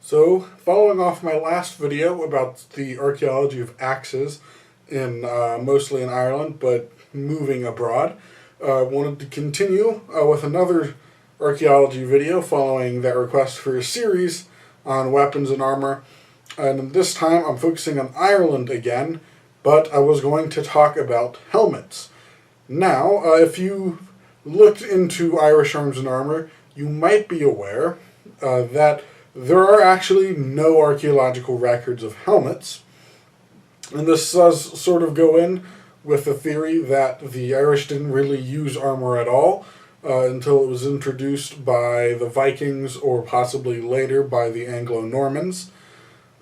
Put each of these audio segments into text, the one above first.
So, following off my last video about the archaeology of axes, mostly in Ireland, but moving abroad, I wanted to continue with another archaeology video following that request for a series on weapons and armor. And this time I'm focusing on Ireland again, but I was going to talk about helmets. Now, if you looked into Irish arms and armor, you might be aware that there are actually no archaeological records of helmets. And this does sort of go in with the theory that the Irish didn't really use armor at all until it was introduced by the Vikings or possibly later by the Anglo-Normans.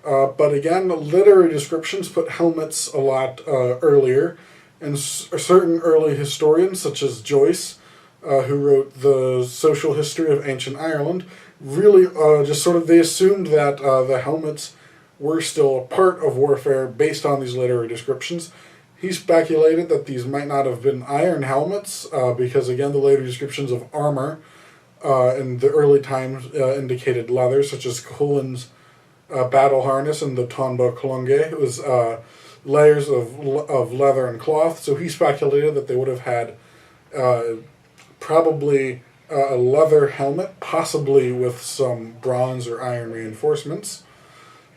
But again, literary descriptions put helmets a lot earlier, and certain early historians, such as Joyce, who wrote the social history of ancient Ireland, really just sort of, they assumed that the helmets were still a part of warfare based on these literary descriptions. He speculated that these might not have been iron helmets, because again, the later descriptions of armor in the early times indicated leather, such as Cullen's battle harness and the Tomba Colunge. It was layers of leather and cloth, so he speculated that they would have had probably a leather helmet, possibly with some bronze or iron reinforcements.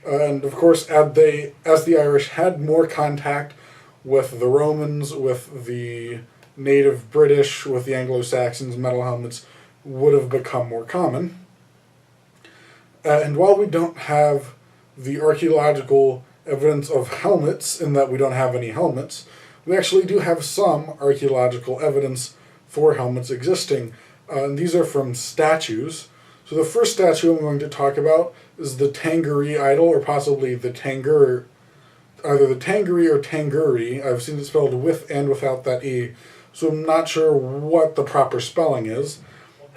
And of course, as the Irish had more contact with the Romans, with the native British, with the Anglo-Saxons, metal helmets would have become more common. And while we don't have the archaeological evidence of helmets, in that we don't have any helmets, we actually do have some archaeological evidence for helmets existing. And these are from statues. So the first statue I'm going to talk about is the Tanger Idol, or possibly the Tanger, either the Tangeree or Tangeree. I've seen it spelled with and without that E, so I'm not sure what the proper spelling is.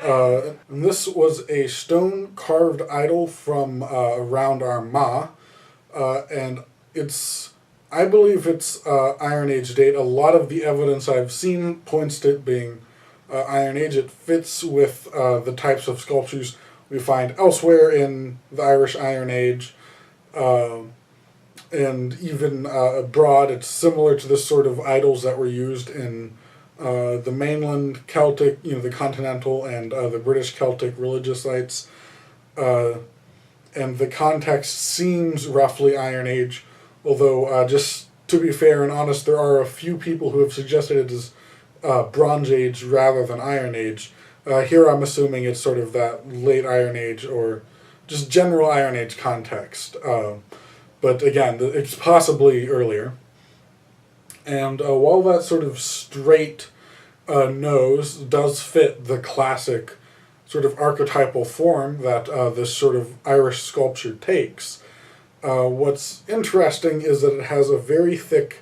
And this was a stone-carved idol from around Armagh, and I believe it's Iron Age date. A lot of the evidence I've seen points to it being Iron Age. It fits with the types of sculptures we find elsewhere in the Irish Iron Age, and even abroad. It's similar to the sort of idols that were used in the mainland Celtic, the continental and the British Celtic religious sites. And the context seems roughly Iron Age, although just to be fair and honest, there are a few people who have suggested it is Bronze Age rather than Iron Age. Here I'm assuming it's sort of that late Iron Age or just general Iron Age context. But again, it's possibly earlier. And while that sort of straight nose does fit the classic sort of archetypal form that this sort of Irish sculpture takes, what's interesting is that it has a very thick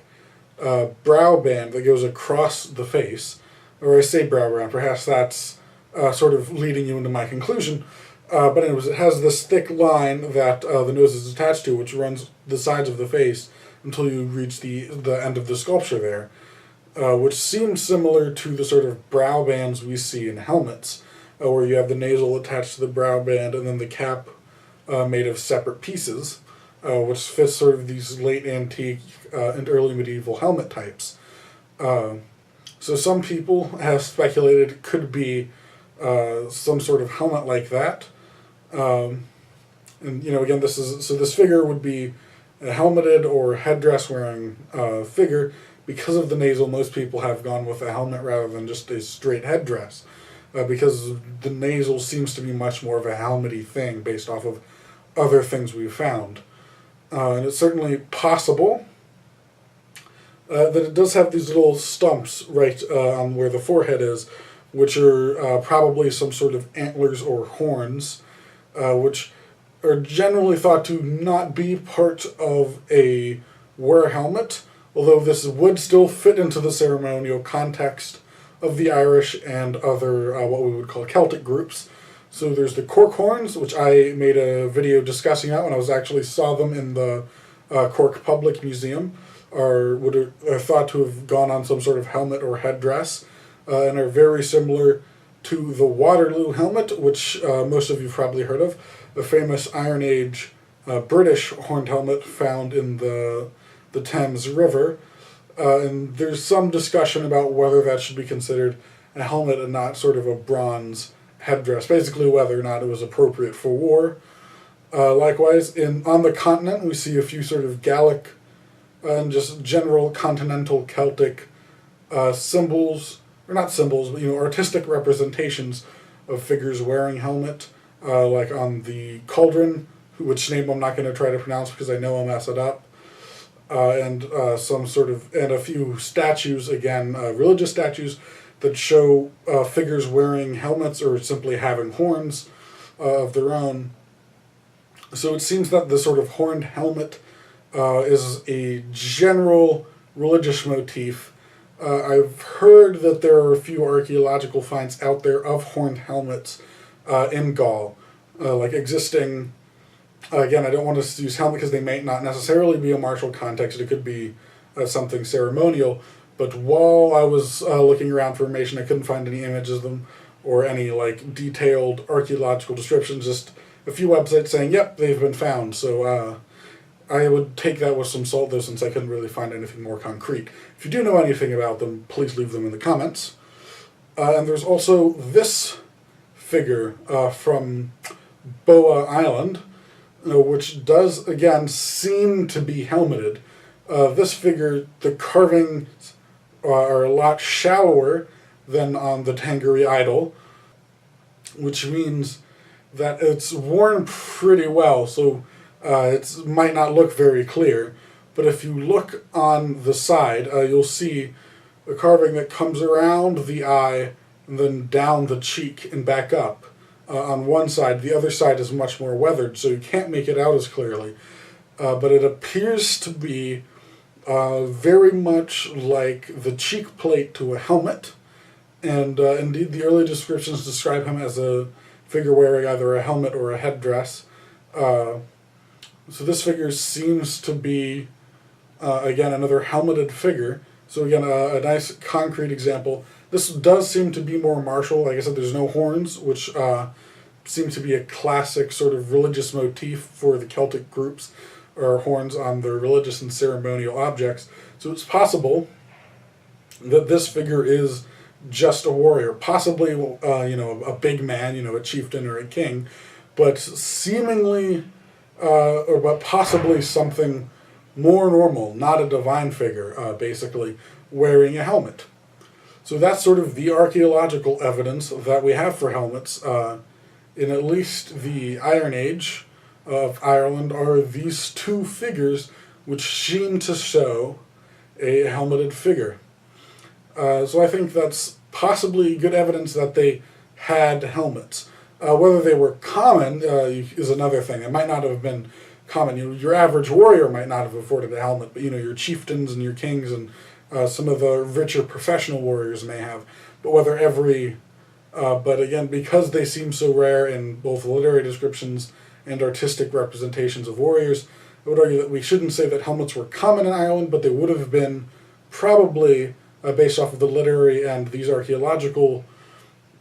brow band that goes across the face. Or I say brow band, perhaps that's sort of leading you into my conclusion. But anyways, it has this thick line that the nose is attached to, which runs the sides of the face until you reach the end of the sculpture there, which seems similar to the sort of brow bands we see in helmets, where you have the nasal attached to the brow band and then the cap made of separate pieces, which fits sort of these late antique and early medieval helmet types. So some people have speculated it could be some sort of helmet like that. And again, this figure would be a helmeted or headdress wearing figure. Because of the nasal, most people have gone with a helmet rather than just a straight headdress, because the nasal seems to be much more of a helmety thing based off of other things we've found. And it's certainly possible that it does have these little stumps right on where the forehead is, which are probably some sort of antlers or horns, which are generally thought to not be part of a war helmet, although this would still fit into the ceremonial context of the Irish and other what we would call Celtic groups. So there's the Cork Horns, which I made a video discussing out when I actually saw them in the Cork Public Museum, are thought to have gone on some sort of helmet or headdress, and are very similar to the Waterloo helmet, which most of you have probably heard of. the famous Iron Age British horned helmet found in the Thames River. And there's some discussion about whether that should be considered a helmet and not sort of a bronze headdress, basically whether or not it was appropriate for war. Likewise, on the continent, we see a few sort of Gallic and just general continental Celtic symbols, or not symbols, but artistic representations of figures wearing helmet, like on the cauldron, which name I'm not going to try to pronounce because I know I'll mess it up, and a few statues, again, religious statues that show figures wearing helmets or simply having horns of their own. So it seems that the sort of horned helmet is a general religious motif. I've heard that there are a few archaeological finds out there of horned helmets in Gaul, like existing. Again, I don't want to use helmet because they may not necessarily be a martial context. It could be something ceremonial. But while I was looking around for information, I couldn't find any images of them or any detailed archaeological descriptions. Just a few websites saying, "Yep, they've been found." So I would take that with some salt, though, since I couldn't really find anything more concrete. If you do know anything about them, please leave them in the comments. And there's also this figure from Bala Island, which does, again, seem to be helmeted. This figure, the carvings are a lot shallower than on the Tanger Idol, which means that it's worn pretty well, so it might not look very clear. But if you look on the side, you'll see a carving that comes around the eye and then down the cheek and back up. On one side, the other side is much more weathered, so you can't make it out as clearly. But it appears to be very much like the cheek plate to a helmet. And indeed, the early descriptions describe him as a figure wearing either a helmet or a headdress. So this figure seems to be, again, another helmeted figure. So again, a nice concrete example. This does seem to be more martial. Like I said, there's no horns, which seems to be a classic sort of religious motif for the Celtic groups, or horns on their religious and ceremonial objects. So it's possible that this figure is just a warrior, possibly a big man, a chieftain or a king, but seemingly, but possibly something more normal, not a divine figure, basically, wearing a helmet. So that's sort of the archaeological evidence that we have for helmets. In at least the Iron Age of Ireland are these two figures which seem to show a helmeted figure. So I think that's possibly good evidence that they had helmets. Whether they were common is another thing. It might not have been common. Your average warrior might not have afforded a helmet, but your chieftains and your kings and some of the richer professional warriors may have. But whether but again, because they seem so rare in both literary descriptions and artistic representations of warriors, I would argue that we shouldn't say that helmets were common in Ireland, but they would have been probably, based off of the literary and these archaeological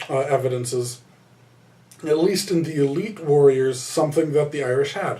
evidences, at least in the elite warriors, something that the Irish had.